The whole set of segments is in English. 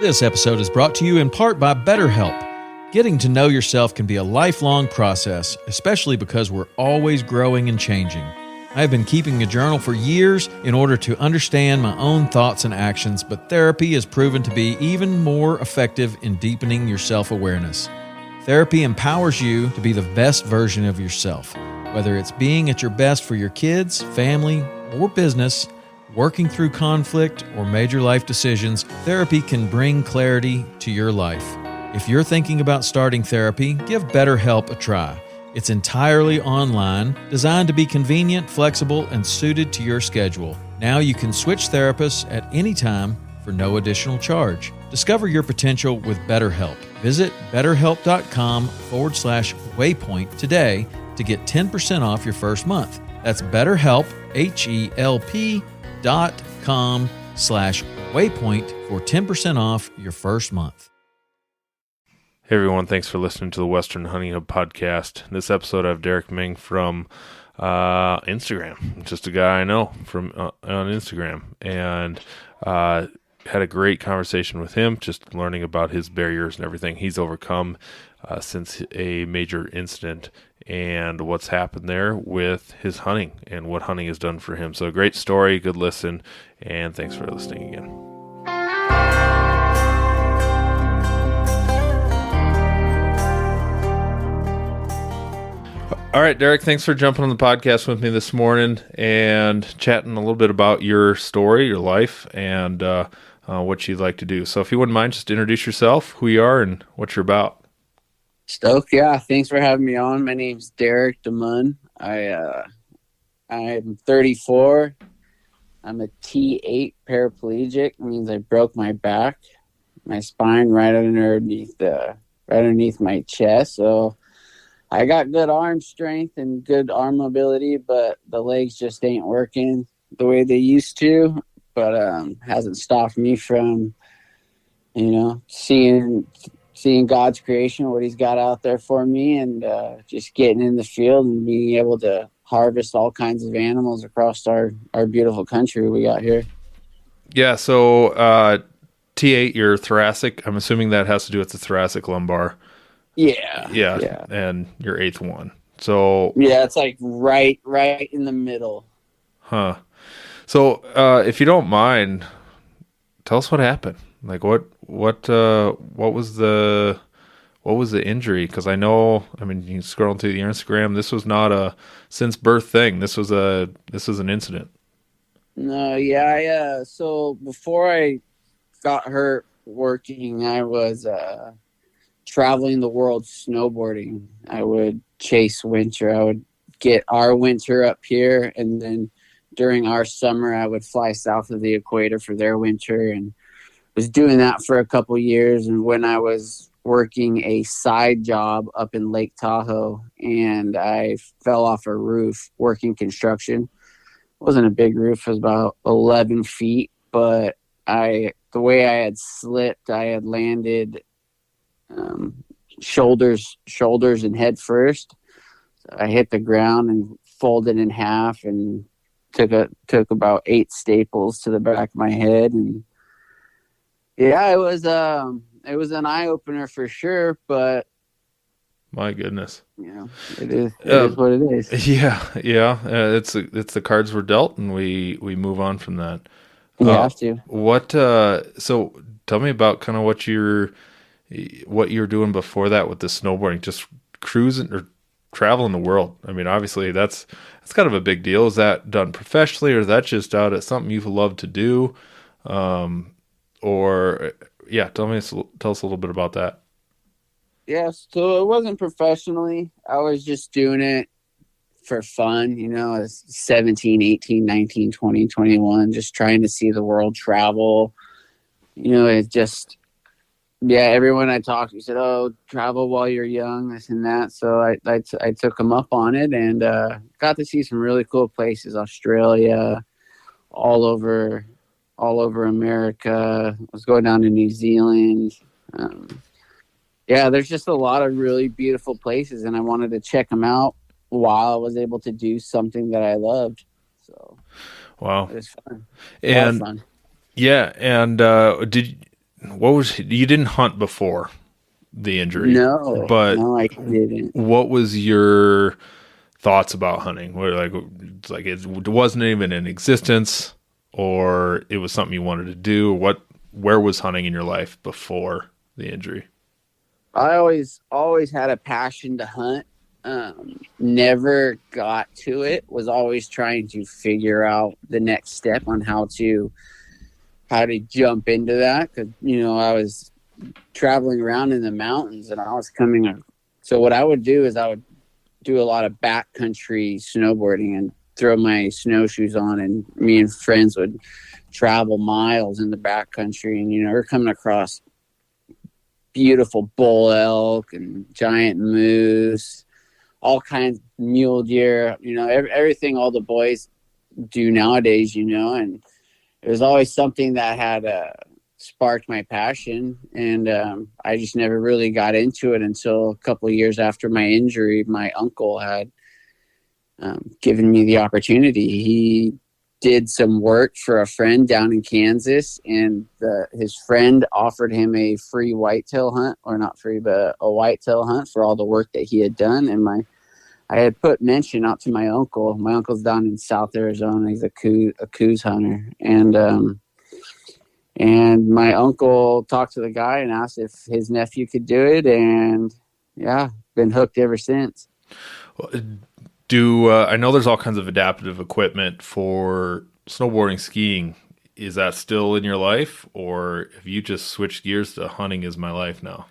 This episode is brought to you in part by BetterHelp. Getting to know yourself can be a lifelong process, especially because we're always growing and changing. I have been keeping a journal for years in order to understand my own thoughts and actions, but therapy has proven to be even more effective in deepening your self-awareness. Therapy empowers you to be the best version of yourself, whether it's being at your best for your kids, family, or business. Working through conflict or major life decisions, therapy can bring clarity to your life. If you're thinking about starting therapy, give BetterHelp a try. It's entirely online, designed to be convenient, flexible, and suited to your schedule. Now you can switch therapists at any time for no additional charge. Discover your potential with BetterHelp. Visit betterhelp.com/waypoint today to get 10% off your first month. That's BetterHelp, HELP.com/waypoint for 10% off your first month. Hey everyone, thanks for listening to the Western Hunting Hub podcast. In this episode, I have Derek Ming from Instagram, just a guy I know from on Instagram, and had a great conversation with him, just learning about his barriers and everything he's overcome since a major incident and what's happened there with his hunting and what hunting has done for him. So a great story, good listen, and thanks for listening again. All right, Derek, thanks for jumping on the podcast with me this morning and chatting a little bit about your story, your life, and what you'd like to do. So if you wouldn't mind, just introduce yourself, who you are, and what you're about. Stoked, yeah. Thanks for having me on. My name's Derek DeMunn. I'm 34. I'm a T8 paraplegic. It means I broke my back, my spine right underneath my chest. So I got good arm strength and good arm mobility, but the legs just ain't working the way they used to. But hasn't stopped me from, seeing God's creation, what he's got out there for me, and just getting in the field and being able to harvest all kinds of animals across our beautiful country we got here. Yeah, so T8, you're thoracic. I'm assuming that has to do with the thoracic lumbar. Yeah. And your eighth one. So yeah, it's like right in the middle. Huh. So if you don't mind, tell us what happened. Like what was the injury? Because I know, you scrolling through the Instagram, this was not a since birth thing. This was an incident. No, yeah. So before I got hurt working, I was traveling the world snowboarding. I would chase winter. I would get our winter up here, and then during our summer, I would fly south of the equator for their winter, and was doing that for a couple years. And when I was working a side job up in Lake Tahoe, and I fell off a roof working construction. It wasn't a big roof. It was about 11 feet, but the way I had slipped, I had landed shoulders and head first. So I hit the ground and folded in half and took about 8 staples to the back of my head. And yeah, it was an eye opener for sure, but my goodness, it is what it is. Yeah. It's the cards were dealt, and we move on from that. You have to. What? So tell me about kind of what you were doing before that with the snowboarding, just cruising or traveling the world. Obviously that's kind of a big deal. Is that done professionally, or is that just out at something you love to do? Tell us a little bit about that. Yeah, so it wasn't professionally. I was just doing it for fun, I was 17, 18, 19, 20, 21, just trying to see the world, travel. It just, everyone I talked to said, "Oh, travel while you're young," this and that. So I took them up on it, and got to see some really cool places, Australia, all over America. I was going down to New Zealand. There's just a lot of really beautiful places, and I wanted to check them out while I was able to do something that I loved. So wow, it was fun. And fun. Yeah, and you didn't hunt before the injury, but No, I didn't. what was your thoughts about hunting? It wasn't even in existence, or it was something you wanted to do? Where was hunting in your life before the injury? I always had a passion to hunt. Never got to it. Was always trying to figure out the next step on how to jump into that, because I was traveling around in the mountains and I was coming. So what I would do is I would do a lot of backcountry snowboarding and throw my snowshoes on, and me and friends would travel miles in the backcountry, and we're coming across beautiful bull elk and giant moose, all kinds of mule deer, everything all the boys do nowadays, and it was always something that had sparked my passion. And I just never really got into it until a couple of years after my injury. My uncle had given me the opportunity. He did some work for a friend down in Kansas, and his friend offered him a free whitetail hunt, or not free, but a whitetail hunt for all the work that he had done. And I had put mention out to my uncle. My uncle's down in South Arizona. He's a Coues hunter. And my uncle talked to the guy and asked if his nephew could do it. And yeah, been hooked ever since. I know there's all kinds of adaptive equipment for snowboarding, skiing. Is that still in your life, or have you just switched gears to hunting is my life now?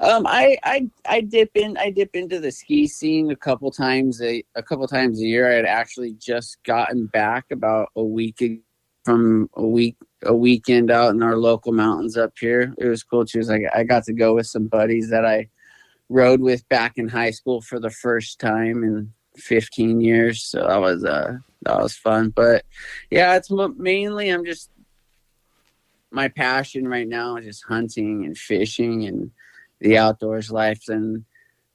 I dip into the ski scene a couple times a year. I had actually just gotten back about a weekend out in our local mountains up here. It was cool too. I got to go with some buddies that I rode with back in high school for the first time in 15 years. So that was fun. But yeah, it's mainly my passion right now is just hunting and fishing and the outdoors life. And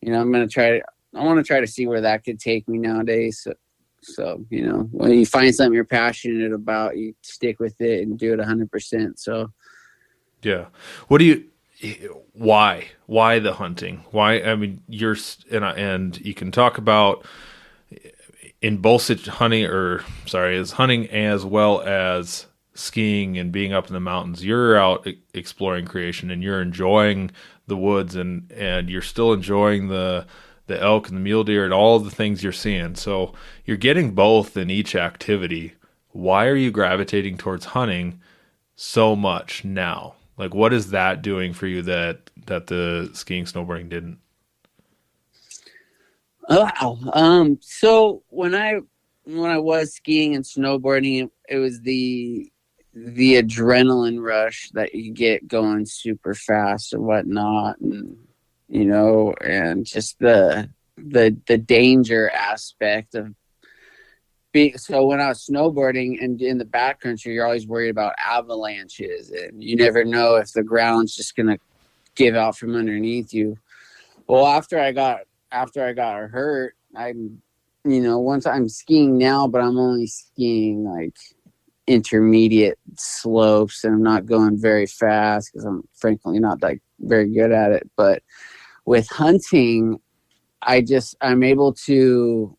I want to try to see where that could take me nowadays. So when you find something you're passionate about, you stick with it and do it 100%. So yeah. Why the hunting? Why? I mean, and you can talk about in both hunting as well as skiing and being up in the mountains. You're out exploring creation and you're enjoying the woods, and you're still enjoying the elk and the mule deer and all the things you're seeing. So you're getting both in each activity. Why are you gravitating towards hunting so much now? Like, what is that doing for you that the skiing, snowboarding didn't? Wow. So when I was skiing and snowboarding, it was the adrenaline rush that you get going super fast and whatnot, and and just the danger aspect of being. So when I was snowboarding and in the backcountry, you're always worried about avalanches, and you never know if the ground's just gonna give out from underneath you. Well, after I got hurt, once I'm skiing now, but I'm only skiing like intermediate slopes, and I'm not going very fast because I'm frankly not like very good at it. But with hunting, I'm able to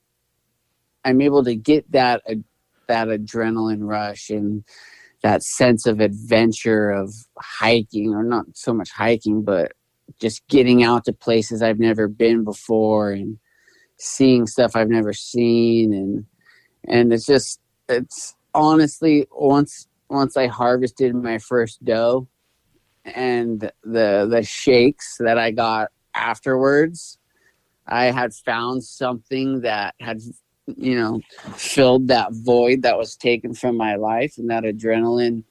get that adrenaline rush and that sense of adventure of hiking, or not so much hiking, but just getting out to places I've never been before and seeing stuff I've never seen. And it's honestly, once I harvested my first doe and the shakes that I got afterwards, I had found something that had filled that void that was taken from my life, and that adrenaline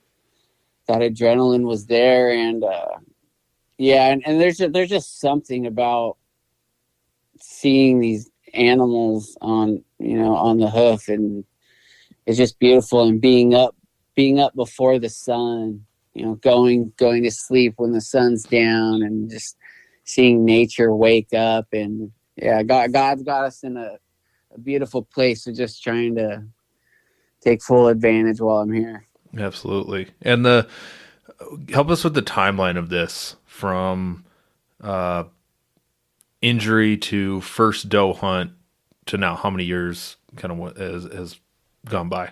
was there. And and there's just something about seeing these animals on the hoof, and it's just beautiful. And being up before the sun, going to sleep when the sun's down, and just seeing nature wake up. And God's got us in a beautiful place. So just trying to take full advantage while I'm here. Absolutely. And the help us with the timeline of this from injury to first doe hunt to now. How many years kind of what has gone by?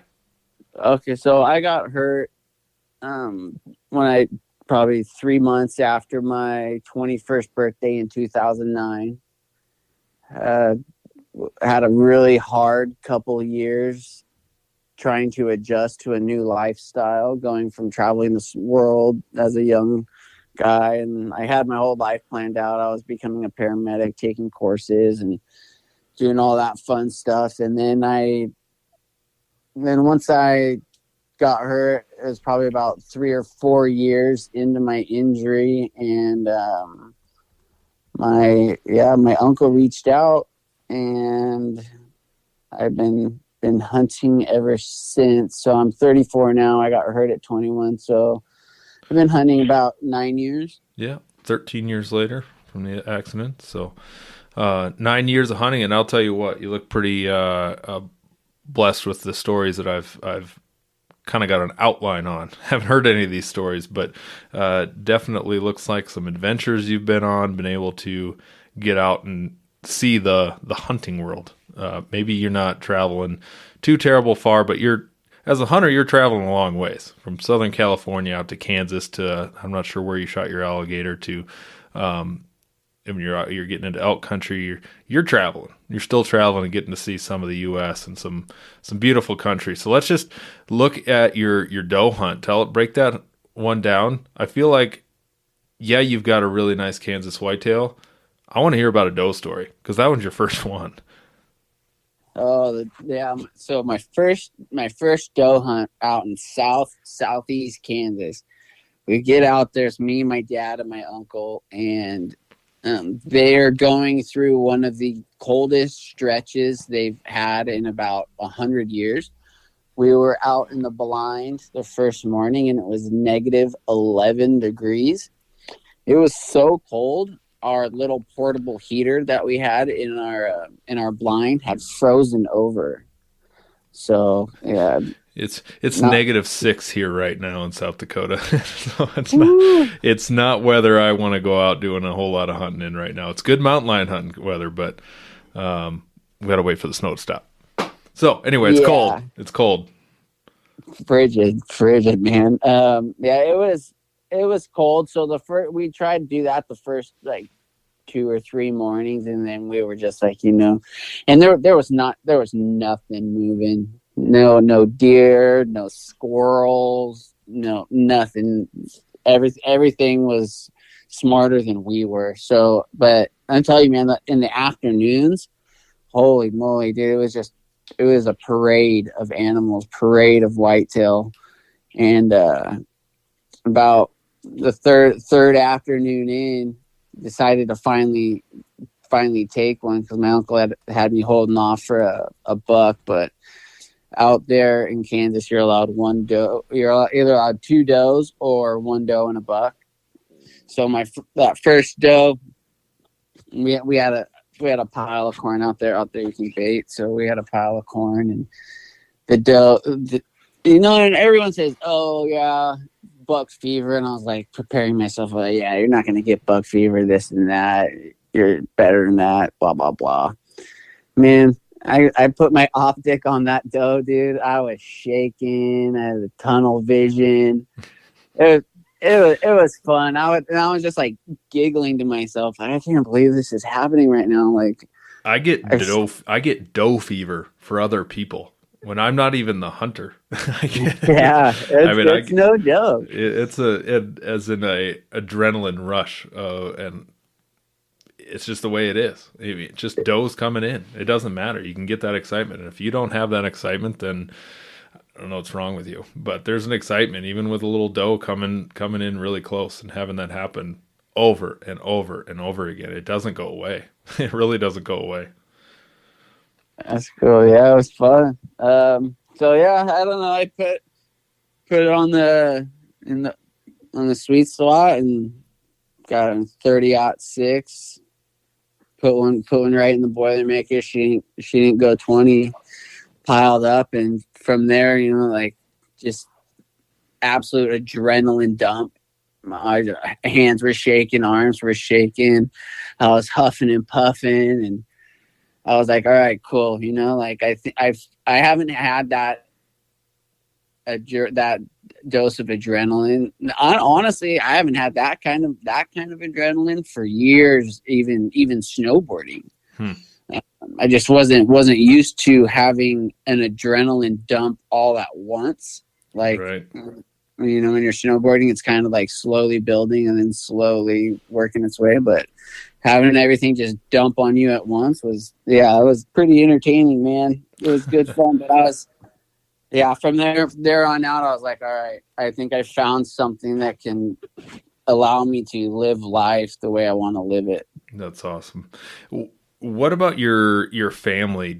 Okay, so I got hurt when I probably 3 months after my 21st birthday in 2009. Had a really hard couple of years trying to adjust to a new lifestyle, going from traveling the world as a young guy. And I had my whole life planned out. I was becoming a paramedic, taking courses and doing all that fun stuff. And then once I got hurt, it was probably about 3 or 4 years into my injury. And my uncle reached out, and I've been hunting ever since. So I'm 34 now. I got hurt at 21. So I've been hunting about 9 years. Yeah, 13 years later from the accident. So 9 years of hunting, and I'll tell you what, you look pretty blessed with the stories that I've kind of got an outline on. Haven't heard any of these stories, but definitely looks like some adventures you've been on, been able to get out and see the hunting world. Maybe you're not traveling too terrible far, but as a hunter, you're traveling a long ways from Southern California out to Kansas to, I'm not sure where you shot your alligator to. When you're getting into elk country, you're traveling. You're still traveling and getting to see some of the U.S. and some beautiful country. So let's just look at your doe hunt. Break that one down. I feel like, yeah, you've got a really nice Kansas whitetail. I want to hear about a doe story because that one's your first one. Oh yeah. So my first doe hunt out in southeast Kansas. We get out there. It's me, my dad, and my uncle, and they're going through one of the coldest stretches they've had in about 100 years. We were out in the blind the first morning, and it was negative 11 degrees. It was so cold. Our little portable heater that we had in our blind had frozen over. So yeah, it's -6 here right now in South Dakota. So it's not weather I want to go out doing a whole lot of hunting in right now. It's good mountain lion hunting weather, but we got to wait for the snow to stop. So anyway, it's cold. It's cold. Frigid, man. It was cold. So we tried to do that the first like 2 or 3 mornings, and then we were just like, and there was nothing moving. No deer, no squirrels, no nothing. Everything was smarter than we were. So, but I'm telling you, man, that in the afternoons, holy moly, dude, it was a parade of animals, parade of whitetail. And about the third afternoon in, decided to finally take one because my uncle had me holding off for a buck. But out there in Kansas, you're allowed one doe. You're either allowed 2 does or 1 doe and a buck. So that first doe, we had a pile of corn out there you can bait. So we had a pile of corn, and the doe, and everyone says, "Oh yeah, buck fever," and I was like preparing myself, like, "Yeah, you're not going to get buck fever, this and that. You're better than that." Blah blah blah. Man, I put my optic on that doe, dude. I was shaking. I had a tunnel vision. It was fun. I was just like giggling to myself. I can't believe this is happening right now. Like, I get doe fever for other people when I'm not even the hunter. It's no joke. It's as in a adrenaline rush, and it's just the way it is. I mean, it's just does coming in. It doesn't matter. You can get that excitement, and if you don't have that excitement, then I don't know what's wrong with you. But there's an excitement, even with a little doe coming in really close and having that happen over and over and over again. It doesn't go away. It really doesn't go away. That's cool. Yeah, it was fun. So yeah, I don't know. I put it on the sweet spot and got a 30-06. Put one right in the Boilermaker. She didn't go 20. Piled up, and from there, like just absolute adrenaline dump my hands were shaking, arms were shaking. I was huffing and puffing, and I was like, all right, cool. You know, like I haven't had that dose of adrenaline. Honestly, I haven't had that kind of adrenaline for years, even snowboarding. I just wasn't used to having an adrenaline dump all at once. Like, right. You know, when you're snowboarding, it's kind of like slowly building and then slowly working its way. But having everything just dump on you at once it was pretty entertaining, man. It was good fun. But from there on out, I was like, all right, I think I found something that can allow me to live life the way I want to live it. That's awesome. What about your family?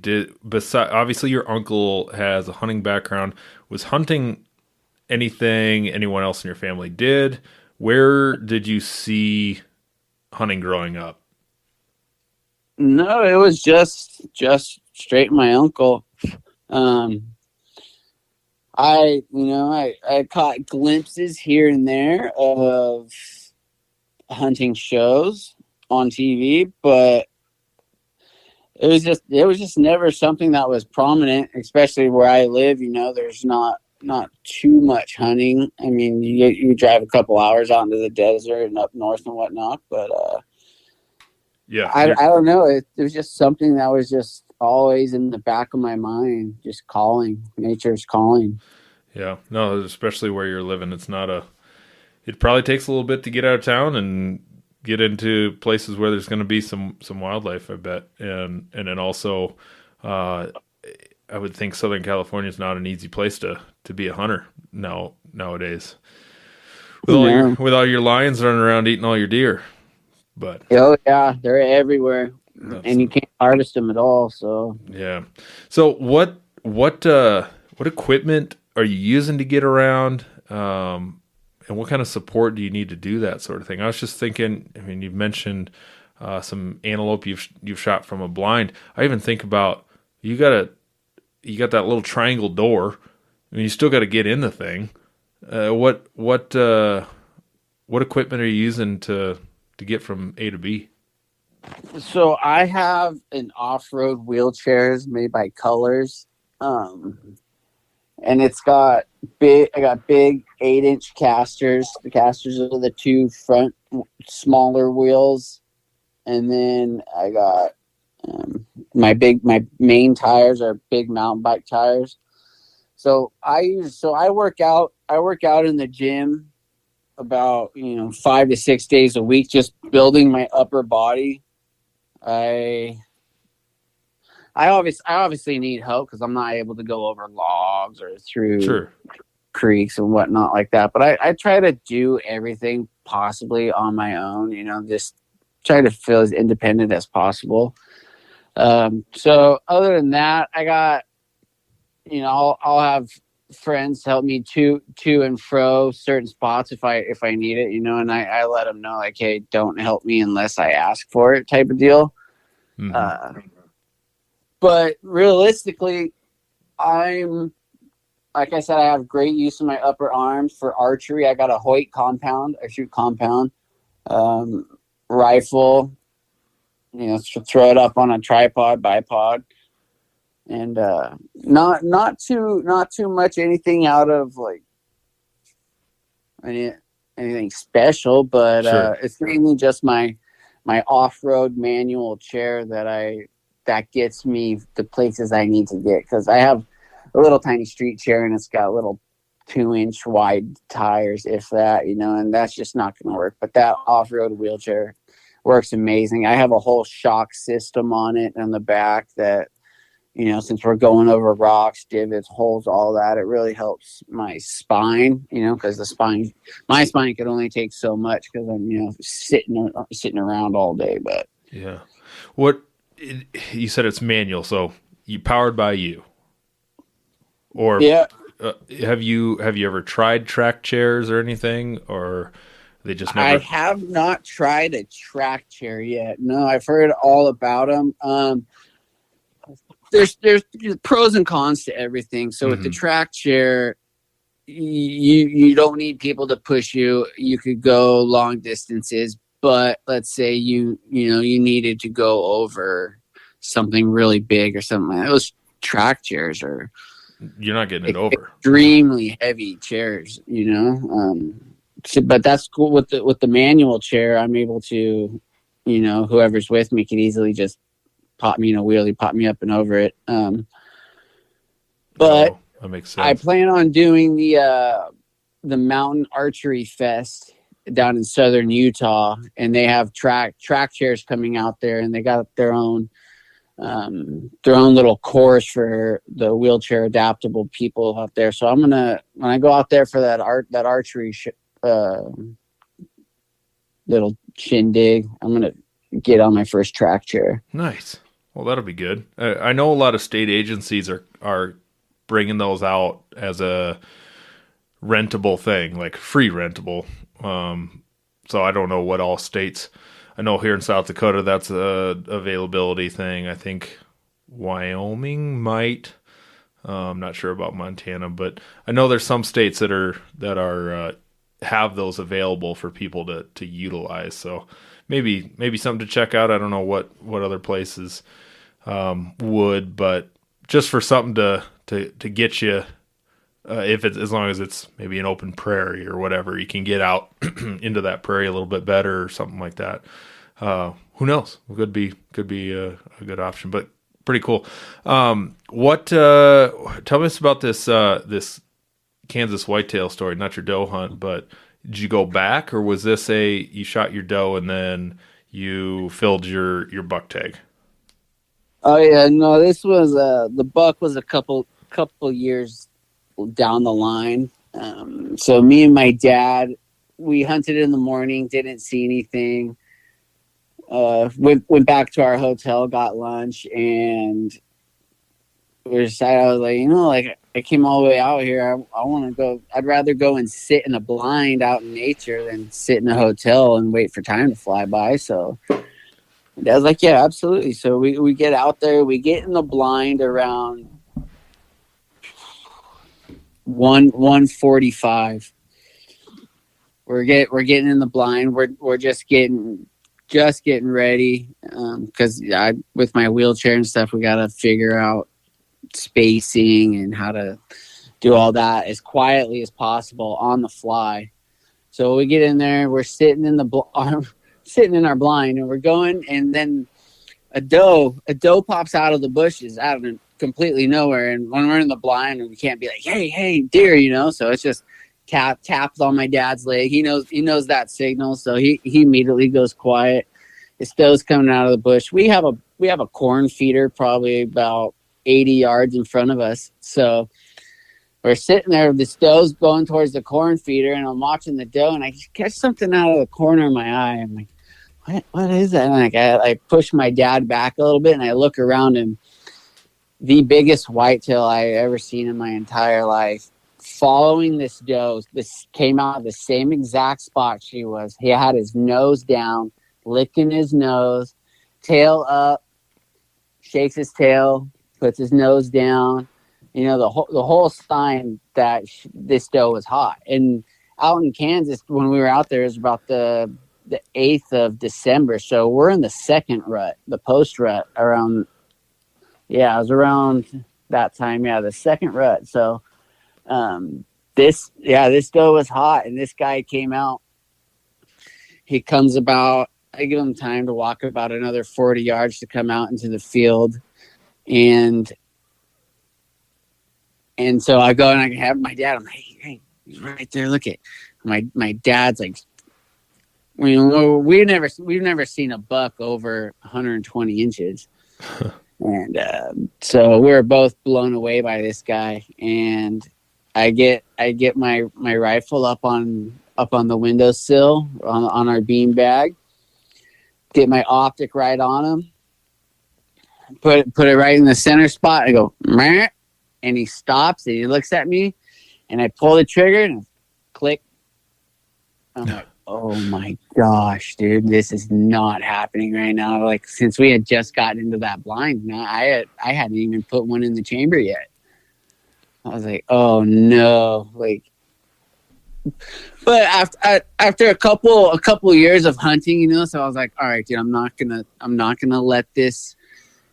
Obviously your uncle has a hunting background. Was hunting anything anyone else in your family did? Where did you see hunting growing up? No, it was just straight my uncle. I caught glimpses here and there of hunting shows on TV, but it was just never something that was prominent, especially where I live. You know, there's not too much hunting. I mean, you drive a couple hours out into the desert and up north and whatnot, but I don't know. It was just something that was just always in the back of my mind, just calling. Nature's calling. Yeah, no, especially where you're living. It probably takes a little bit to get out of town and get into places where there's going to be some wildlife, I bet. And then also, I would think Southern California is not an easy place to be a hunter nowadays. With all your lions running around eating all your deer. But oh yeah, they're everywhere, and you can't harvest them at all. So yeah. So what equipment are you using to get around? And what kind of support do you need to do that sort of thing? I was just thinking. I mean, you've mentioned some antelope you've shot from a blind. I even think about you got that little triangle door. I mean, you still got to get in the thing. What equipment are you using to get from A to B? So I have an off-road wheelchairs made by Colors, and I got big 8-inch casters. The casters are the two front smaller wheels, and then I got my main tires are big mountain bike tires. So I work out in the gym about 5 to 6 days a week, just building my upper body. I obviously need help because I'm not able to go over logs or through creeks and whatnot like that. But I try to do everything possibly on my own, just try to feel as independent as possible. So other than that, I got, I'll have friends help me to and fro certain spots if I need it, and I let them know, like, hey, don't help me unless I ask for it, type of deal. Mm-hmm. But realistically, like I said, I have great use of my upper arms for archery. I got a Hoyt compound. I shoot compound rifle. Throw it up on a tripod, bipod, and not too much anything out of like anything special, but it's mainly just my off-road manual chair that gets me the places I need to get, because I have a little tiny street chair and it's got little 2-inch wide tires, if that, and that's just not going to work. But that off-road wheelchair works amazing. I have a whole shock system on it in the back that, since we're going over rocks, divots, holes, all that, it really helps my spine, because my spine could only take so much because I'm, sitting around all day. But yeah, you said it's manual, so you powered by you, or yeah. Have you ever tried track chairs or anything, or they just never? I have not tried a track chair yet. No, I've heard all about them. There's pros and cons to everything. So with the track chair, you don't need people to push you. You could go long distances, but let's say you needed to go over something really big or something like that. Those track chairs are You're not getting it over. Extremely heavy chairs, but that's cool with the manual chair. I'm able to, whoever's with me could easily just pop me in a wheelie, pop me up and over it. But that makes sense. I plan on doing the Mountain Archery Fest down in southern Utah, and they have track chairs coming out there, and they got their own little course for the wheelchair adaptable people out there. So when I go out there for that archery little shindig, I'm gonna get on my first track chair. Nice. Well, that'll be good. I know a lot of state agencies are bringing those out as a rentable thing, like free rentable. So I don't know what all states. I know here in South Dakota that's a availability thing. I think Wyoming might. I'm not sure about Montana, but I know there's some states that are have those available for people to utilize. So maybe something to check out. I don't know what other places would, but just for something to get you, if it's, as long as it's maybe an open prairie or whatever, you can get out into that prairie a little bit better or something like that. Who knows? It could be a good option, but pretty cool. Tell me about this Kansas whitetail story, not your doe hunt, but did you go back, or was this you shot your doe and then you filled your buck tag? Oh yeah, no, this was the buck was a couple years down the line. So me and my dad, we hunted in the morning, didn't see anything. Went back to our hotel, got lunch, and we decided, I was like, I came all the way out here. I want to go. I'd rather go and sit in a blind out in nature than sit in a hotel and wait for time to fly by. So I was like, yeah, absolutely. So we get out there, we get in the blind around 1:45. We're getting in the blind. We're just getting ready, because with my wheelchair and stuff, we got to figure out spacing and how to do all that as quietly as possible on the fly. So we get in there, we're sitting in our blind, and we're going, and then a doe pops out of the bushes out of completely nowhere. And when we're in the blind, we can't be like, hey deer, so it's just taps on my dad's leg. He knows that signal, so he immediately goes quiet. This doe's coming out of the bush. We have a corn feeder probably about 80 yards in front of us. So we're sitting there, this doe's going towards the corn feeder, and I'm watching the doe, and I catch something out of the corner of my eye. I'm like, what is that? And I push my dad back a little bit, and I look around, and the biggest whitetail I ever seen in my entire life, following this doe, this came out of the same exact spot she was. He had his nose down, licking his nose, tail up, shakes his tail, puts his nose down. The whole sign that this doe was hot. And out in Kansas, when we were out there, it was about the 8th of December. So we're in the second rut, the post rut around. Yeah, it was around that time. Yeah, the second rut. So this doe was hot, and this guy came out. He comes about. I give him time to walk about another 40 yards to come out into the field. And so I go and I have my dad. I'm like, hey, he's right there. Look at my dad's like, we've never seen a buck over 120 inches. And so we were both blown away by this guy. And I get my rifle up on the windowsill on our bean bag. Get my optic right on him. Put it right in the center spot. I go, meh, and he stops and he looks at me, and I pull the trigger and click. I'm like, oh my gosh, dude, this is not happening right now. Like, since we had just gotten into that blind, now I hadn't even put one in the chamber yet. I was like, oh no, like But after a couple years of hunting, you know, so I was like, all right, dude, I'm not gonna let this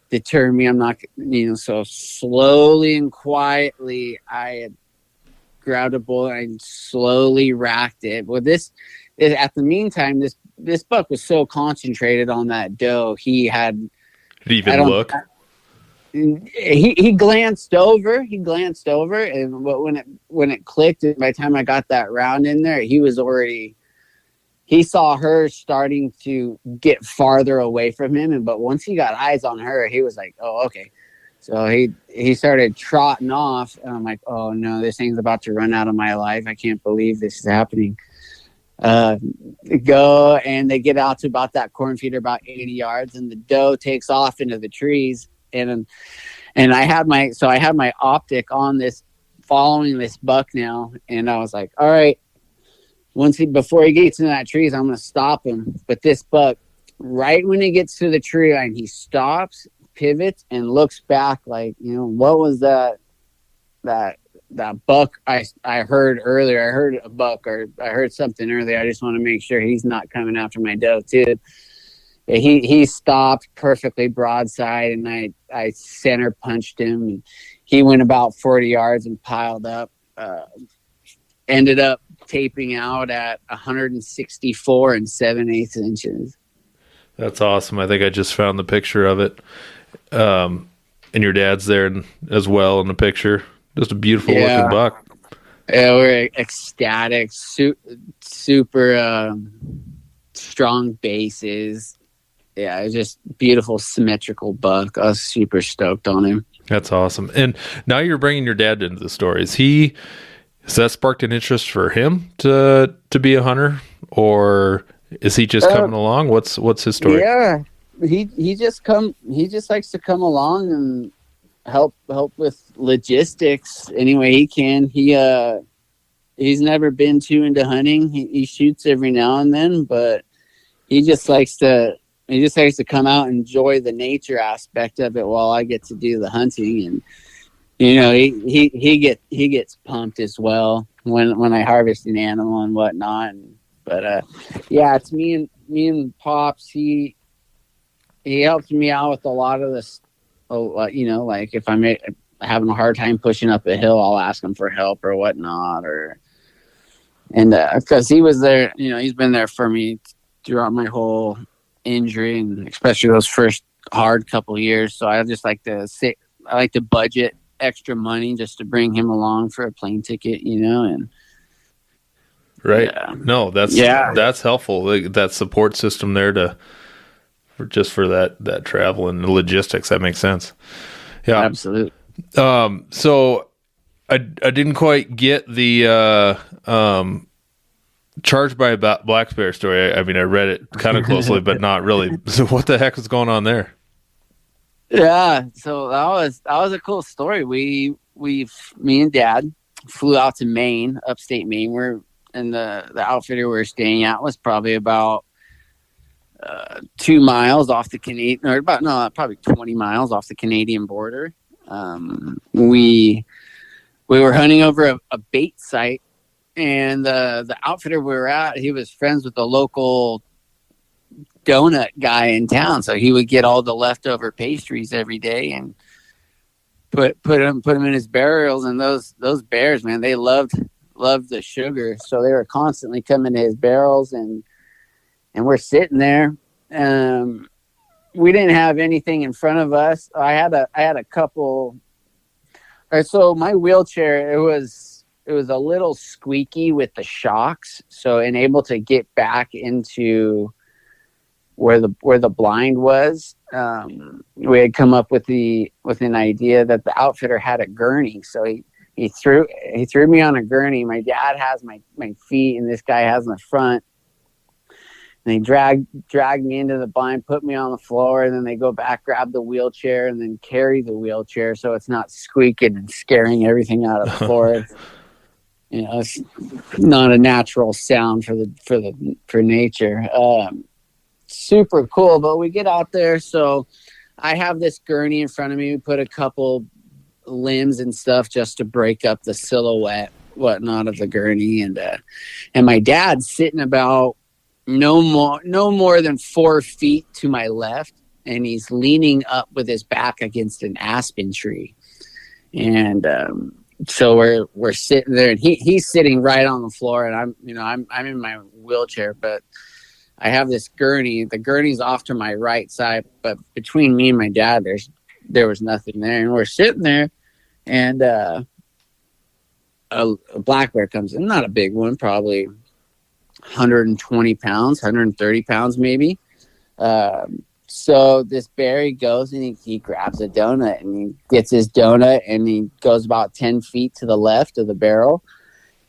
deter me. I'm not, you know. So slowly and quietly, I had grabbed a bullet and slowly racked it. Well, at the meantime, this buck was so concentrated on that doe. He had. Did he even look? He glanced over. And when it clicked, by the time I got that round in there, he saw her starting to get farther away from him. But once he got eyes on her, he was like, "Oh, okay." So he started trotting off, and I'm like, "Oh no, this thing's about to run out of my life. I can't believe this is happening." Go, and they get out to about that corn feeder, about 80 yards, and the doe takes off into the trees. And I had my optic on this, following this buck now, and I was like, all right, before he gets into that trees, I'm gonna stop him. But this buck, right when he gets to the tree line, he stops, pivots, and looks back like, you know, what was that buck I heard earlier? I heard a buck, or I heard something earlier. I just want to make sure he's not coming after my doe too. He stopped perfectly broadside, and I center punched him, and he went about 40 yards and piled up. Ended up taping out at 164 7/8 inches. That's awesome. I think I just found the picture of it. And your dad's there as well in the picture. Just a beautiful looking buck. Yeah, we're ecstatic. Super strong bases. Yeah, it's just beautiful, symmetrical buck. I was super stoked on him. That's awesome. And now you're bringing your dad into the story. Has that sparked an interest for him to be a hunter, or is he just coming along? What's his story? Yeah, he just likes to come along and help with logistics any way he can. He's never been too into hunting. He shoots every now and then, but he just likes to come out and enjoy the nature aspect of it while I get to do the hunting. And you know, he gets pumped as well when I harvest an animal and whatnot. But yeah, it's me and Pops. He helps me out with a lot of this. You know, like if I'm having a hard time pushing up a hill, I'll ask him for help or whatnot. And because he was there, you know, he's been there for me throughout my whole injury, and especially those first hard couple of years. So I just like to budget extra money just to bring him along for a plane ticket, you know. And right. Yeah. No, that's helpful. That support system there for that travel and the logistics. That makes sense. Yeah, absolutely. So I didn't quite get the Charged by a Black Bear story. I mean, I read it kind of closely, but not really. So what the heck was going on there? Yeah, so that was a cool story. me and Dad flew out to Maine, upstate Maine. And the outfitter we were staying at was probably about 2 miles off the Canadian, or probably 20 miles off the Canadian border. We were hunting over a bait site. And the outfitter we were at, he was friends with the local donut guy in town, so he would get all the leftover pastries every day and put them in his barrels. And those bears, man, they loved the sugar, so they were constantly coming to his barrels, and we're sitting there. We didn't have anything in front of us. I had a couple. So my wheelchair, it was a little squeaky with the shocks, so able to get back into where the blind was. We had come up with an idea that the outfitter had a gurney, so he threw me on a gurney. My dad has my feet, and this guy has my front. And they dragged me into the blind, put me on the floor, and then they go back, grab the wheelchair, and then carry the wheelchair so it's not squeaking and scaring everything out of the floor. You know, it's not a natural sound for nature. Super cool, but we get out there. So I have this gurney in front of me. We put a couple limbs and stuff just to break up the silhouette whatnot of the gurney, and my dad's sitting about no more than 4 feet to my left, and he's leaning up with his back against an aspen tree. And so we're sitting there, and he's sitting right on the floor, and I'm in my wheelchair, but I have this gurney. The gurney's off to my right side, but between me and my dad, there was nothing there, and we're sitting there, and a black bear comes in, not a big one, probably 120 pounds, 130 pounds maybe. So this bear, he goes and he grabs a donut, and he gets his donut, and he goes about 10 feet to the left of the barrel.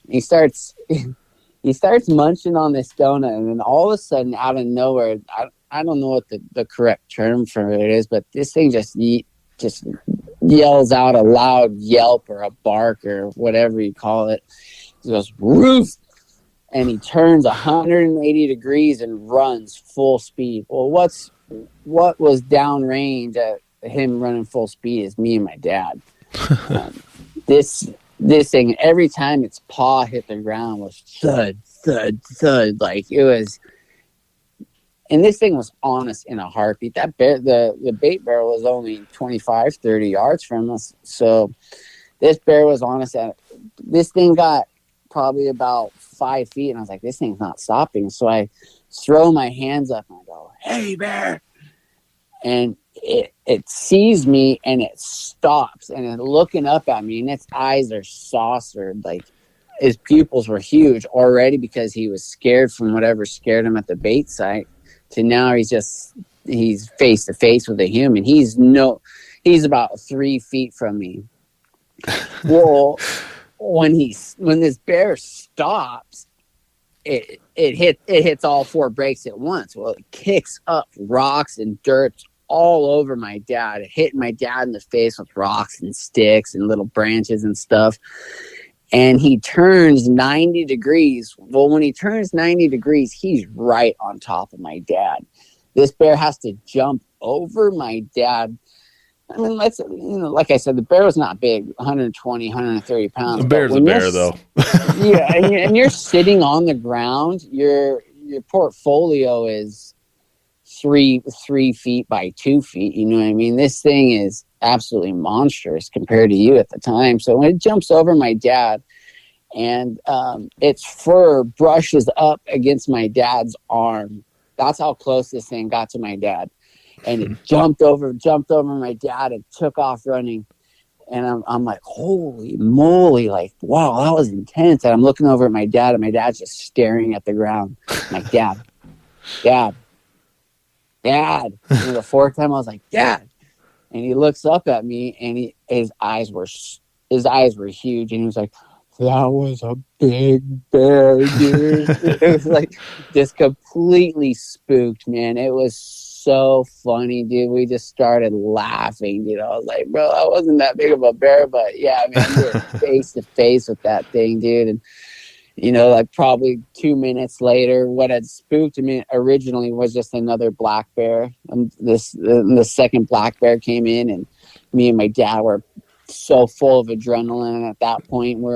He starts munching on this donut, and then all of a sudden, out of nowhere, I don't know what the correct term for it is, but this thing just yells out a loud yelp or a bark or whatever you call it. He goes, "Roof!" And he turns 180 degrees and runs full speed. Well, what was downrange at him running full speed is me and my dad. This thing, every time its paw hit the ground, was thud, thud, thud. Like it was. And this thing was on us in a heartbeat. That bear, the bait barrel was only 25, 30 yards from us. So this bear was on us. This thing got probably about 5 feet, and I was like, this thing's not stopping. So I throw my hands up, and I go, "Hey, bear!" And it sees me, and it stops, and it's looking up at me, and its eyes are saucered. Like, his pupils were huge already because he was scared from whatever scared him at the bait site, to now he's face to face with a human. He's about 3 feet from me. Well, when this bear stops, it hits all 4 brakes at once. Well, it kicks up rocks and dirt all over my dad. It hit my dad in the face with rocks and sticks and little branches and stuff. And he turns 90 degrees. Well, when he turns 90 degrees, he's right on top of my dad. This bear has to jump over my dad. I mean, like I said, the bear was not big, 120, 130 pounds. The bear's a bear, though. Yeah, and you're sitting on the ground. Your portfolio is 3 feet by 2 feet. You know what I mean? This thing is absolutely monstrous compared to you at the time. So when it jumps over my dad, and its fur brushes up against my dad's arm, that's how close this thing got to my dad. And it jumped over my dad and took off running. And I'm like, holy moly, like, wow, that was intense. And I'm looking over at my dad, and my dad's just staring at the ground. I'm like, Dad. And the 4th time I was like, Dad. And he looks up at me, and his eyes were huge, and he was like, "That was a big bear, dude." It was like just completely spooked, man. It was so funny, dude. We just started laughing, I was like, bro, I wasn't that big of a bear, but yeah, man, we were face to face with that thing, dude. And like probably 2 minutes later, what had spooked me originally was just another black bear. And the second black bear came in, and me and my dad were so full of adrenaline at that point. We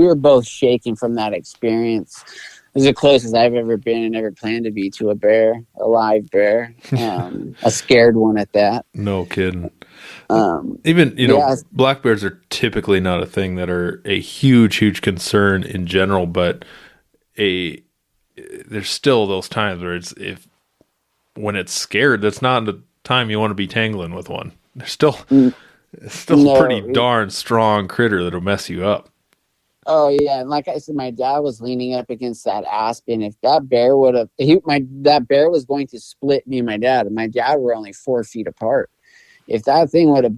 were both shaking from that experience. It was the closest I've ever been and ever planned to be to a live bear, a scared one at that. No kidding. Even, black bears are typically not a thing that are a huge concern in general, but there's still those times where when it's scared, that's not the time you want to be tangling with one. There's still a pretty darn strong critter that'll mess you up. Oh yeah, and like I said, my dad was leaning up against that aspen. If that bear that bear was going to split me and my dad, and my dad were only 4 feet apart. If that thing would have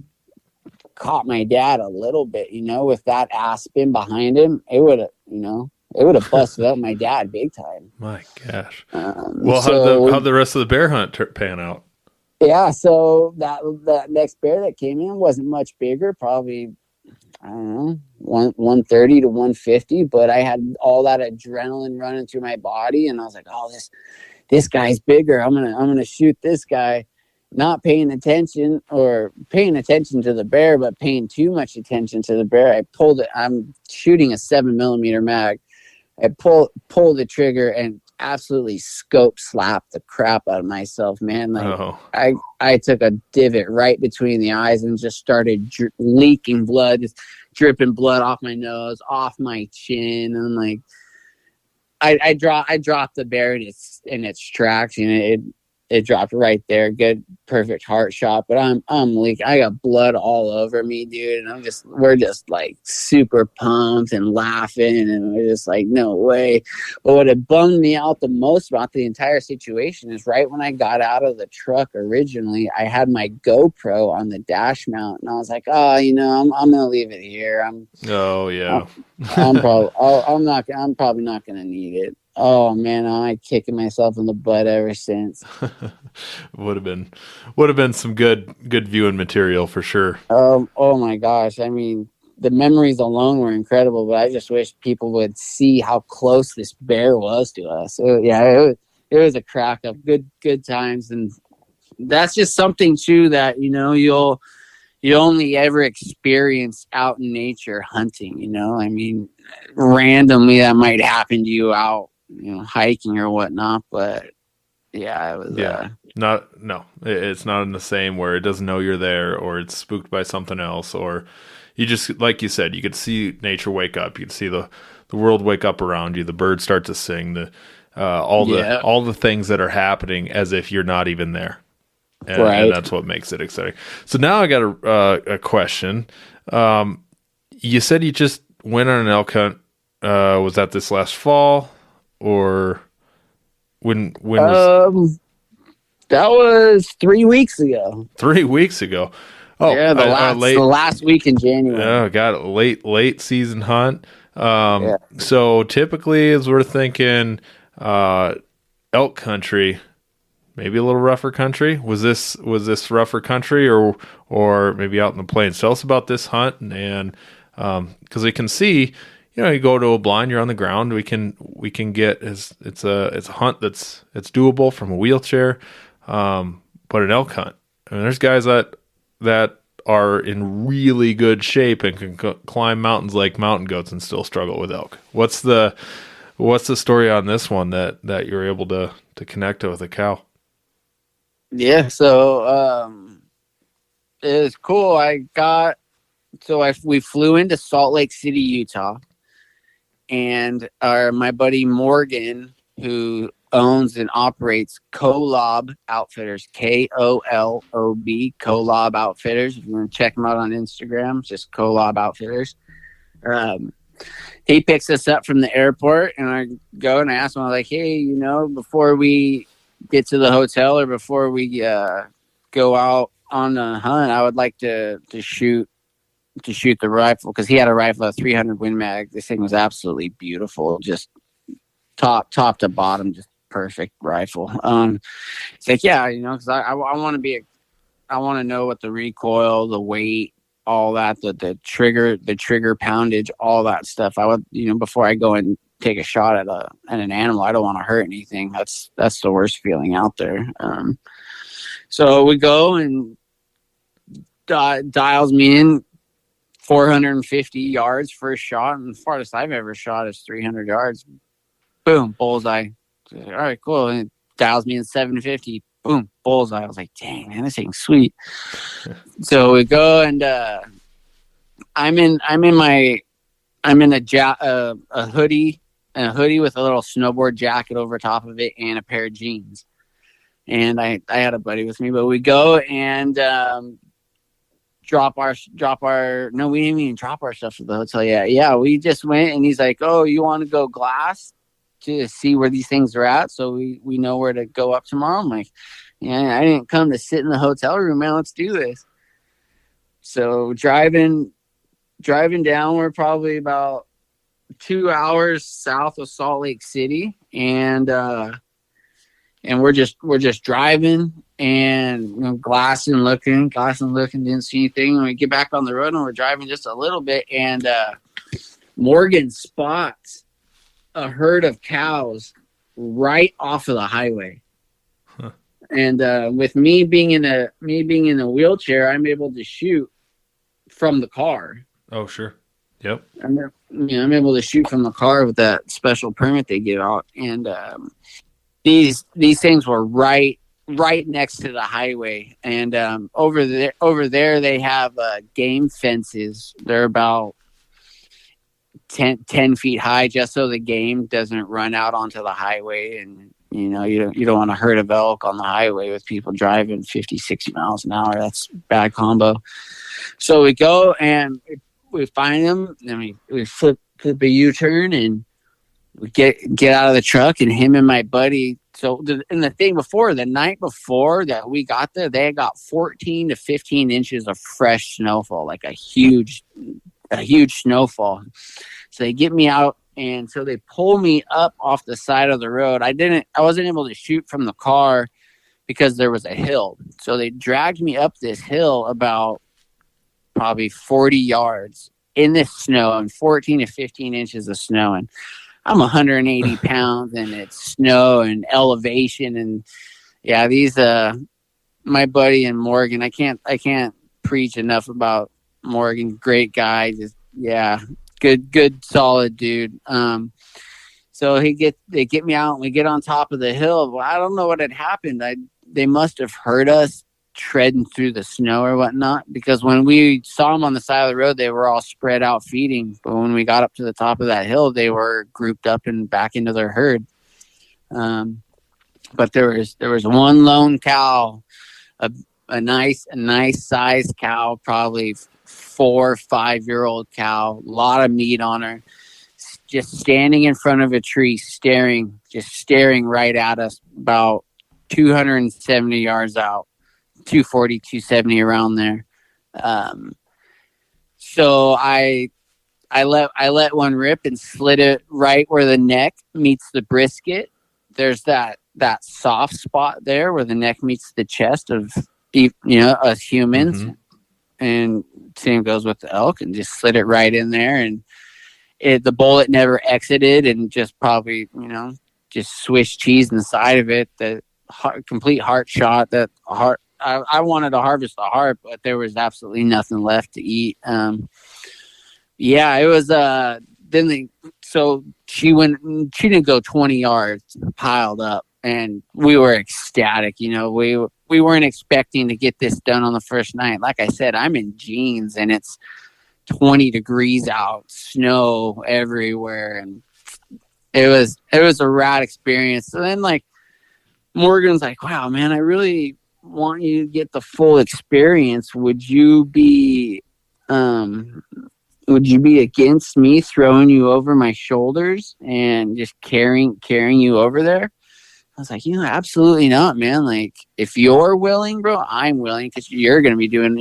caught my dad a little bit, with that aspen behind him, it would have busted up my dad big time. My gosh. How'd the rest of the bear hunt pan out? Yeah, so that next bear that came in wasn't much bigger, probably, I don't know, 130 to 150, but I had all that adrenaline running through my body, and I was like, oh, this guy's bigger. I'm gonna shoot this guy. not paying attention or paying attention to the bear, but paying too much attention to the bear. I pulled it. I'm shooting a 7mm mag. I pull the trigger and absolutely scope slapped the crap out of myself, man. Like I took a divot right between the eyes and just started leaking blood, just dripping blood off my nose, off my chin, and like I dropped the bear in its tracks, and it dropped right there. Good, perfect heart shot. But I'm leaking. I got blood all over me, dude. And we're just like super pumped and laughing. And we're just like, no way. But what had bummed me out the most about the entire situation is right when I got out of the truck originally, I had my GoPro on the dash mount. And I was like, oh, I'm going to leave it here. I'm probably not going to need it. Oh man, I'm kicking myself in the butt ever since. would have been some good viewing material for sure. Oh my gosh. I mean, the memories alone were incredible, but I just wish people would see how close this bear was to us. So, yeah, it was a crack up. Good times, and that's just something too that you only ever experience out in nature hunting. I mean, randomly that might happen to you out hiking or whatnot, but yeah, it was it's not in the same where it doesn't know you're there, or it's spooked by something else, or you just, like you said, you could see nature wake up, you could see the world wake up around you, the birds start to sing, all the things that are happening as if you're not even there, and that's what makes it exciting. So now I got a question. You said you just went on an elk hunt. Was that this last fall? Or when was that was 3 weeks ago. 3 weeks ago. Oh yeah, the last week in January. Oh, got it. Late season hunt. So typically as we're thinking elk country, maybe a little rougher country. Was this rougher country or maybe out in the plains? Tell us about this hunt, and because we can see, you go to a blind, you're on the ground. We can get it's a hunt that's doable from a wheelchair, but an elk hunt. I mean, there's guys that are in really good shape and can climb mountains like mountain goats and still struggle with elk. What's the story on this one that you're able to connect with a cow? Yeah, so it was cool. We flew into Salt Lake City, Utah. And my buddy Morgan, who owns and operates Kolob Outfitters, KOLOB, Kolob Outfitters. If you want to check him out on Instagram, just Kolob Outfitters. He picks us up from the airport, and I go and I ask him, I'm like, hey, before we get to the hotel or before we go out on a hunt, I would like to shoot the rifle, because he had a rifle, a 300 Win Mag. This thing was absolutely beautiful, just top to bottom, just perfect rifle. It's like, yeah, because I want to know what the recoil, the weight, all that, the trigger poundage, all that stuff. I would, before I go and take a shot at an animal, I don't want to hurt anything. That's the worst feeling out there. So we go, and dials me in 450 yards first shot, and the farthest I've ever shot is 300 yards. Boom, bullseye. All right, cool. And it dials me in 750. Boom, bullseye. I was like, dang, man, this thing's sweet. So we go, and I'm in a hoodie with a little snowboard jacket over top of it and a pair of jeans. And I had a buddy with me, but we go and we didn't even drop our stuff at the hotel yet. Yeah, we just went, and he's like, oh, you want to go glass to see where these things are at, so we know where to go up tomorrow? I'm like, yeah, I didn't come to sit in the hotel room, man. Let's do this. So driving down, we're probably about 2 hours south of Salt Lake City, and we're just driving and glassing, looking, didn't see anything. And we get back on the road, and we're driving just a little bit, and Morgan spots a herd of cows right off of the highway. Huh. And with me being in a wheelchair, I'm able to shoot from the car. Oh, sure. Yep. I'm able to shoot from the car with that special permit they give out. And these things were right next to the highway. And over there they have game fences. They're about 10 feet high, just so the game doesn't run out onto the highway. And you don't want to hurt a elk on the highway with people driving 50, 60 miles an hour. That's a bad combo. So we go and we find them, and we flip a U-turn, and we get out of the truck, and him and my buddy. So the night before that we got there, they got 14 to 15 inches of fresh snowfall, like a huge snowfall. So they get me out, and so they pull me up off the side of the road. I wasn't able to shoot from the car because there was a hill. So they dragged me up this hill about probably 40 yards in this snow, and 14 to 15 inches of snow. And I'm 180 pounds, and it's snow and elevation. And yeah, these, my buddy and Morgan, I can't preach enough about Morgan. Great guy. Just, yeah, good, solid dude. So they get me out, and we get on top of the hill. Well, I don't know what had happened. They must have heard us treading through the snow or whatnot, because when we saw them on the side of the road, they were all spread out feeding. But when we got up to the top of that hill, they were grouped up and back into their herd. But there was one lone cow, a nice sized cow, probably 4 or 5 year old cow, a lot of meat on her, just standing in front of a tree, staring right at us, about 270 yards out. 240, 270 around there. So I let one rip and slid it right where the neck meets the brisket. There's that soft spot there where the neck meets the chest of us humans. Mm-hmm. And same goes with the elk, and just slid it right in there, and the bullet never exited, and just probably just Swiss cheese inside of it. The complete heart shot. That heart. I wanted to harvest the heart, but there was absolutely nothing left to eat. It was so she didn't go 20 yards, piled up, and we were ecstatic. We weren't expecting to get this done on the first night. Like I said, I'm in jeans, and it's 20 degrees out, snow everywhere, and it was a rad experience. So then, like, Morgan's like, "Wow, man, I really want you to get the full experience. Would you be against me throwing you over my shoulders and just carrying you over there?" I was like, absolutely not, man. Like, if you're willing, bro, I'm willing, because you're gonna be doing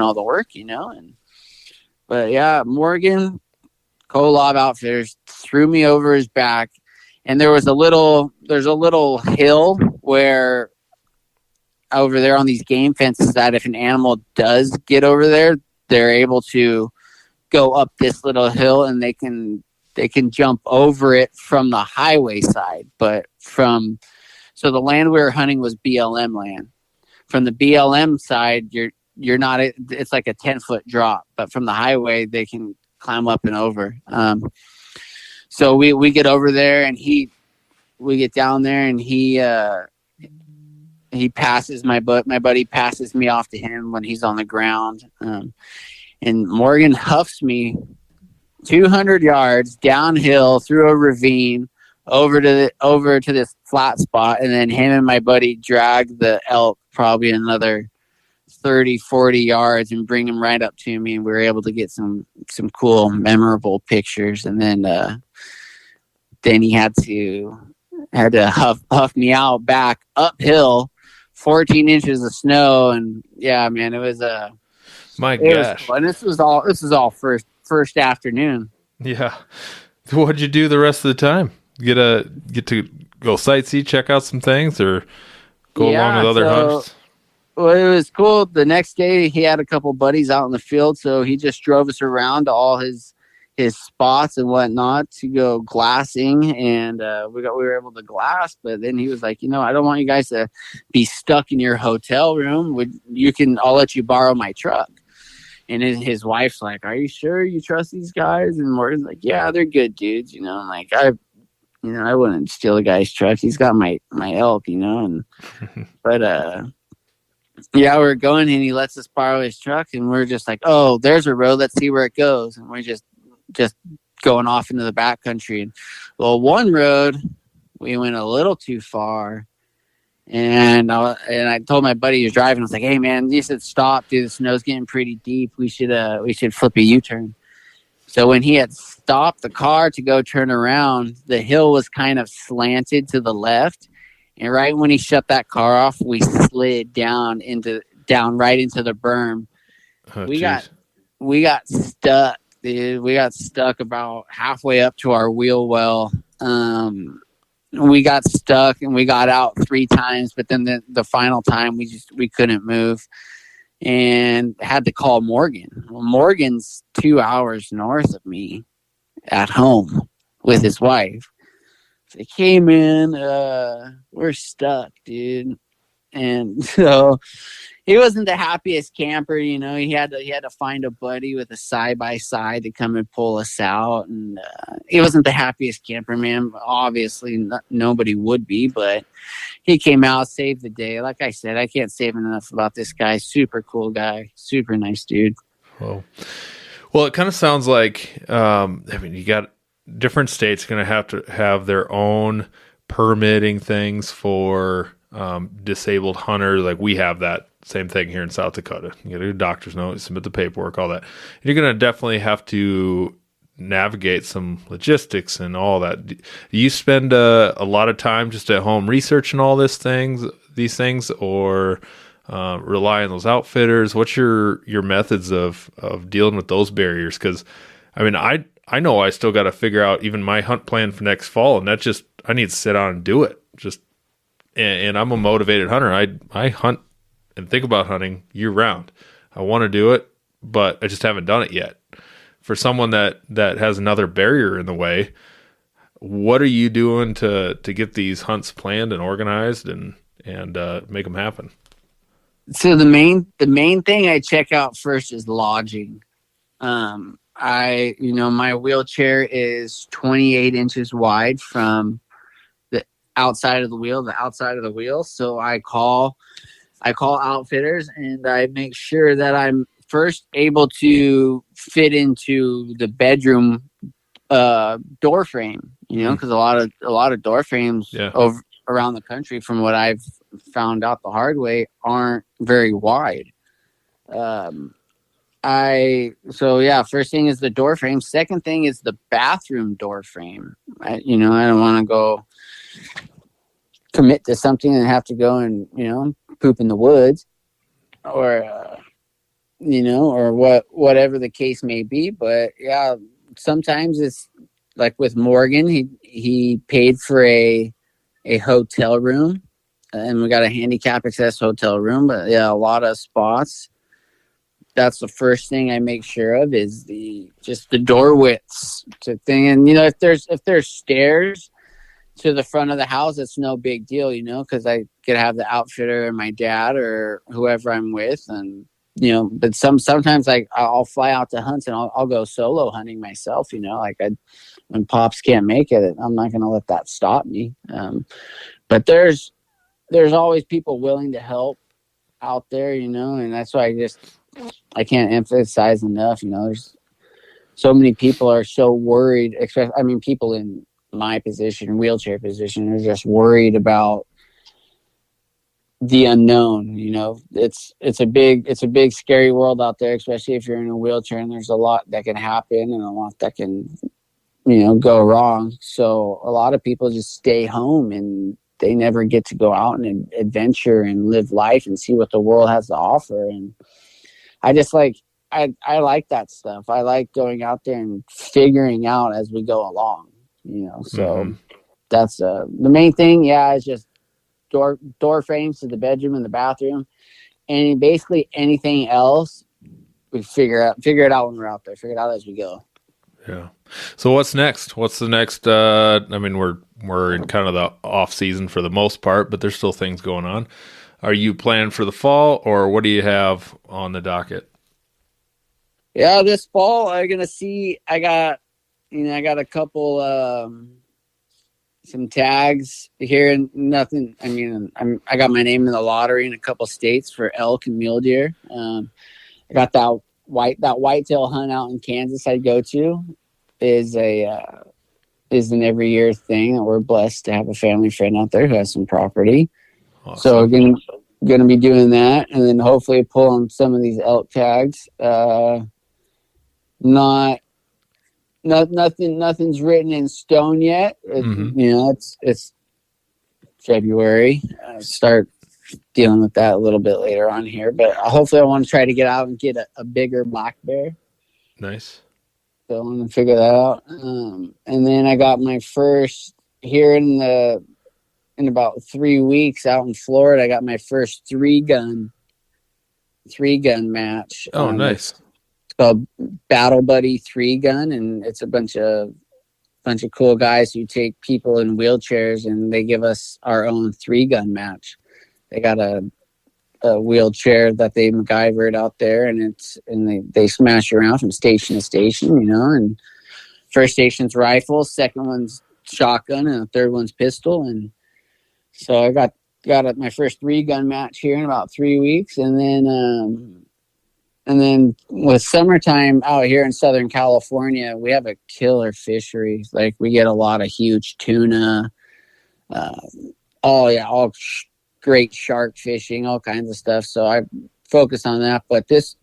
all the work, But yeah, Morgan, Kolob Outfitters, threw me over his back, and there's a little hill where over there on these game fences that if an animal does get over there, they're able to go up this little hill, and they can jump over it from the highway side. But so the land we were hunting was BLM land. From the BLM side, you're not, it's like a 10-foot drop, but from the highway, they can climb up and over. So we get over there, and we get down there, and he passes my buddy passes me off to him when he's on the ground. And Morgan huffs me 200 yards downhill through a ravine over to this flat spot. And then him and my buddy drag the elk probably another 30, 40 yards and bring him right up to me. And we were able to get some cool, memorable pictures. And then he had to huff me out back uphill, 14 inches of snow. And yeah, man, it was my gosh. And this was all first afternoon. Yeah. What'd you do the rest of the time? Get to go sightsee, check out some things, or go along with other hunts? Well, it was cool. The next day, he had a couple buddies out in the field, so he just drove us around to all his his spots and whatnot to go glassing, and we were able to glass. But then he was like, I don't want you guys to be stuck in your hotel room. I'll let you borrow my truck. And then his wife's like, are you sure you trust these guys? And Morgan's like, yeah, they're good dudes. I'm like, I wouldn't steal a guy's truck. He's got my elk, and but yeah, we're going and he lets us borrow his truck, and we're just like, oh, there's a road, let's see where it goes. And we're just going off into the back country. And well, one road we went a little too far, and I told my buddy who was driving, I was like, hey man, he said stop, dude, the snow's getting pretty deep, we should flip a U-turn. So when he had stopped the car to go turn around, the hill was kind of slanted to the left, and right when he shut that car off, we slid down right into the berm. Oh, we got stuck, dude. We got stuck about halfway up to our wheel well. We got stuck and we got out 3 times, but then the final time we couldn't move and had to call Morgan. Well, Morgan's 2 hours north of me at home with his wife. So they came in, we're stuck, dude. And so he wasn't the happiest camper, he had to find a buddy with a side-by-side to come and pull us out. And he wasn't the happiest camper, man. Obviously, nobody would be, but he came out, saved the day. Like I said, I can't say enough about this guy. Super cool guy, super nice dude. Well, it kind of sounds like, you got different states going to have their own permitting things for disabled hunters. Like we have that same thing here in South Dakota. You get a doctor's note, submit the paperwork, all that. And you're going to definitely have to navigate some logistics and all that. Do you spend a lot of time just at home researching all these things, or rely on those outfitters? What's your methods of dealing with those barriers? Because I know I still got to figure out even my hunt plan for next fall, and I need to sit down and do it. And I'm a motivated hunter. I hunt and think about hunting year round. I want to do it, but I just haven't done it yet. For someone that has another barrier in the way, what are you doing to get these hunts planned and organized and make them happen? So the main thing I check out first is lodging. My wheelchair is 28 inches wide from the outside of the wheel. So I call outfitters and I make sure that I'm first able to fit into the bedroom door frame, because a lot of door frames over around the country, from what I've found out the hard way, aren't very wide. First thing is the door frame. Second thing is the bathroom door frame. I don't want to go commit to something and have to go and poop in the woods, or whatever the case may be. But yeah, sometimes it's like with Morgan, he paid for a hotel room, and we got a handicap access hotel room. But yeah, a lot of spots. That's the first thing I make sure of is the door widths to thing. And if there's stairs to the front of the house, it's no big deal, because I could have the outfitter and my dad or whoever I'm with, and but sometimes I'll fly out to hunts and I'll go solo hunting myself. When Pops can't make it, I'm not going to let that stop me. But there's always people willing to help out there, and that's why I can't emphasize enough. There's so many people are so worried. People in my position, wheelchair position, are just worried about the unknown. It's a big scary world out there, especially if you're in a wheelchair, and there's a lot that can happen and a lot that can go wrong. So a lot of people just stay home and they never get to go out and adventure and live life and see what the world has to offer. And I just I like that stuff. I like going out there and figuring out as we go along, so that's the main thing. Yeah. It's just door frames to the bedroom and the bathroom, and basically anything else we figure it out when we're out there. Figure it out as we go. Yeah. So what's next? What's the next? I mean, we're in kind of the off season for the most part, but there's still things going on. Are you planning for the fall, or what do you have on the docket? Yeah, this fall I'm gonna see. I got a couple some tags here and nothing. I mean, I got my name in the lottery in a couple states for elk and mule deer. I got that whitetail hunt out in Kansas I go to is an every year thing. We're blessed to have a family friend out there who has some property. Awesome. So gonna be doing that, and then hopefully pulling some of these elk tags. Nothing's written in stone yet. It's February. Start dealing with that a little bit later on here, but hopefully I want to try to get out and get a bigger black bear. Nice. So I want to figure that out. And then I got my first here in about 3 weeks out in Florida. I got my first three gun match. Oh, nice. It's called Battle Buddy 3-Gun, and it's a bunch of cool guys who take people in wheelchairs and they give us our own 3-gun match. They got a wheelchair that they MacGyvered out there, and they smash around from station to station, and first station's rifle, second one's shotgun, and the third one's pistol. And so I got my first 3-gun match here in about 3 weeks, and then with summertime out here in Southern California, we have a killer fishery. Like, we get a lot of huge tuna, all great shark fishing, all kinds of stuff. So I focus on that. But this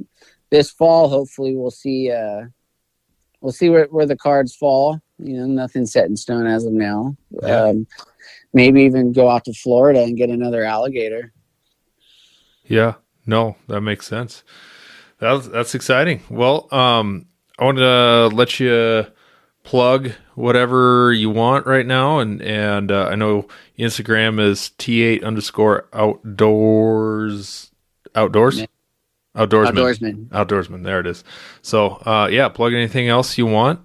fall, hopefully we'll see where the cards fall. Nothing's set in stone as of now. Yeah. Maybe even go out to Florida and get another alligator. Yeah, no, that makes sense. That's exciting. Well, I want to let you plug whatever you want right now, and I know Instagram is T8_outdoors. Outdoorsman. There it is. So plug anything else you want,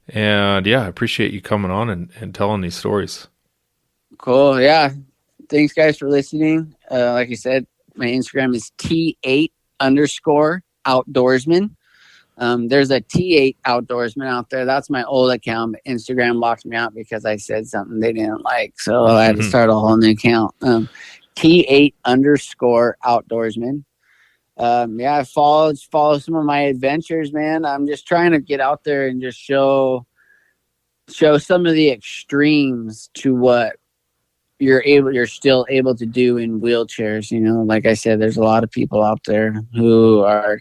and I appreciate you coming on and telling these stories. Cool. Yeah, thanks guys for listening. Like I said, my Instagram is T8_outdoorsman. There's a T8 Outdoorsman out there. That's my old account, but Instagram locked me out because I said something they didn't like. So I had to start a whole new account. T8_outdoorsman. Follow some of my adventures, man. I'm just trying to get out there and just show some of the extremes to what you're still able to do in wheelchairs. Like I said, there's a lot of people out there who are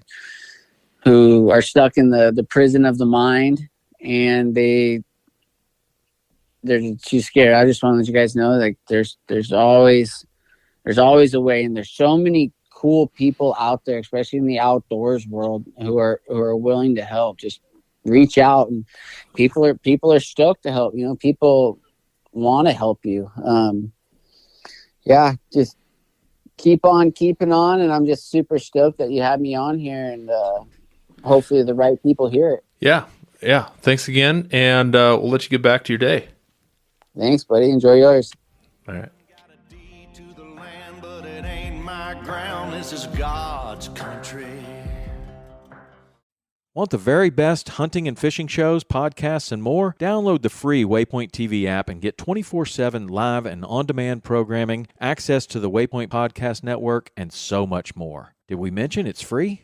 stuck in the prison of the mind, and they're too scared. I just want to let you guys know, like, there's always a way, and there's so many cool people out there, especially in the outdoors world, who are willing to help. Just reach out, and people are stoked to help. People want to help you. Just keep on keeping on, and I'm just super stoked that you had me on here, and hopefully the right people hear it. Yeah. Thanks again, and we'll let you get back to your day. Thanks, buddy. Enjoy yours. All right. This is God's country. Want the very best hunting and fishing shows, podcasts, and more? Download the free Waypoint TV app and get 24/7 live and on-demand programming, access to the Waypoint Podcast Network, and so much more. Did we mention it's free?